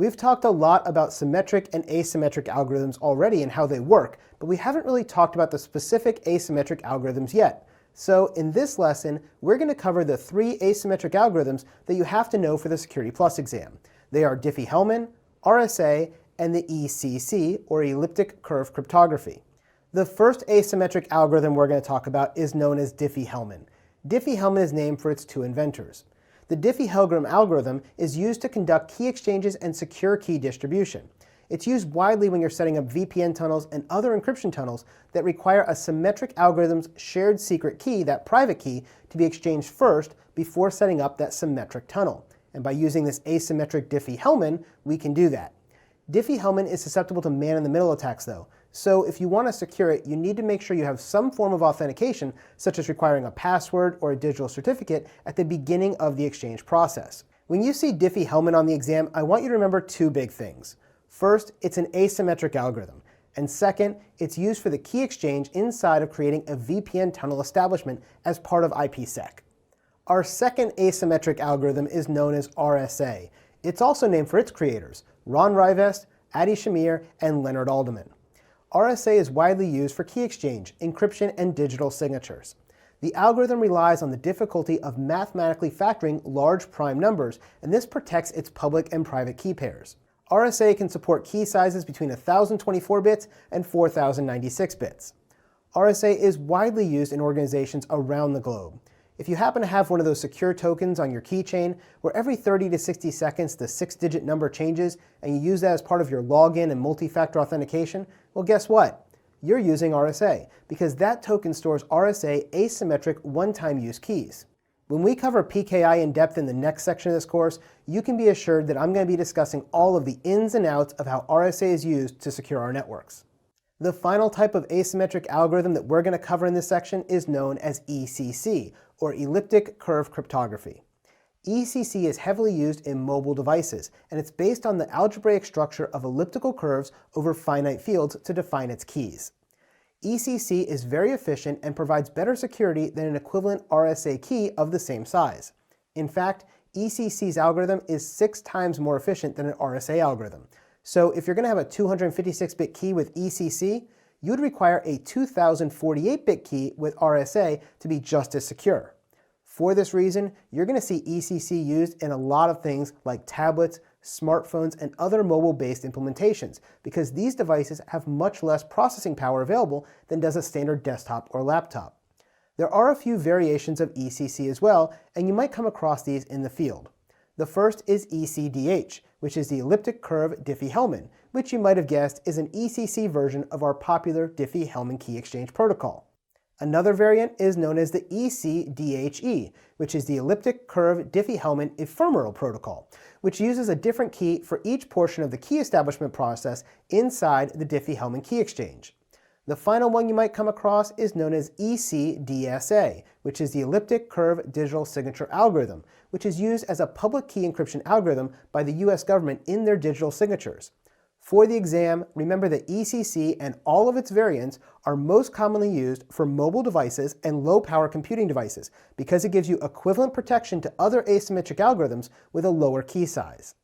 We've talked a lot about symmetric and asymmetric algorithms already and how they work, but we haven't really talked about the specific asymmetric algorithms yet. So in this lesson, we're going to cover the 3 asymmetric algorithms that you have to know for the Security Plus exam. They are Diffie-Hellman, RSA, and the ECC, or elliptic curve cryptography. The first asymmetric algorithm we're going to talk about is known as Diffie-Hellman. Diffie-Hellman is named for its 2 inventors. The Diffie-Hellman algorithm is used to conduct key exchanges and secure key distribution. It's used widely when you're setting up VPN tunnels and other encryption tunnels that require a symmetric algorithm's shared secret key, that private key, to be exchanged first before setting up that symmetric tunnel. And by using this asymmetric Diffie-Hellman, we can do that. Diffie-Hellman is susceptible to man-in-the-middle attacks though, so if you want to secure it, you need to make sure you have some form of authentication, such as requiring a password or a digital certificate at the beginning of the exchange process. When you see Diffie-Hellman on the exam, I want you to remember 2 big things. First, it's an asymmetric algorithm, and second, it's used for the key exchange inside of creating a VPN tunnel establishment as part of IPsec. Our second asymmetric algorithm is known as RSA. It's also named for its creators, Ron Rivest, Adi Shamir, and Leonard Alderman. RSA is widely used for key exchange, encryption, and digital signatures. The algorithm relies on the difficulty of mathematically factoring large prime numbers, and this protects its public and private key pairs. RSA can support key sizes between 1024 bits and 4096 bits. RSA is widely used in organizations around the globe. If you happen to have one of those secure tokens on your keychain, where every 30 to 60 seconds the 6-digit number changes, and you use that as part of your login and multi-factor authentication, well, guess what? You're using RSA, because that token stores RSA asymmetric one-time use keys. When we cover PKI in depth in the next section of this course, you can be assured that I'm going to be discussing all of the ins and outs of how RSA is used to secure our networks. The final type of asymmetric algorithm that we're going to cover in this section is known as ECC, or elliptic curve cryptography. ECC is heavily used in mobile devices, and it's based on the algebraic structure of elliptical curves over finite fields to define its keys. ECC is very efficient and provides better security than an equivalent RSA key of the same size. In fact, ECC's algorithm is 6 times more efficient than an RSA algorithm. So if you're going to have a 256-bit key with ECC, you would require a 2048-bit key with RSA to be just as secure. For this reason, you're going to see ECC used in a lot of things like tablets, smartphones, and other mobile-based implementations, because these devices have much less processing power available than does a standard desktop or laptop. There are a few variations of ECC as well, and you might come across these in the field. The first is ECDH, which is the elliptic curve Diffie-Hellman, which you might have guessed is an ECC version of our popular Diffie-Hellman key exchange protocol. Another variant is known as the ECDHE, which is the elliptic curve Diffie-Hellman ephemeral protocol, which uses a different key for each portion of the key establishment process inside the Diffie-Hellman key exchange. The final one you might come across is known as ECDSA, which is the elliptic curve digital signature algorithm, which is used as a public key encryption algorithm by the US government in their digital signatures. For the exam, remember that ECC and all of its variants are most commonly used for mobile devices and low-power computing devices because it gives you equivalent protection to other asymmetric algorithms with a lower key size.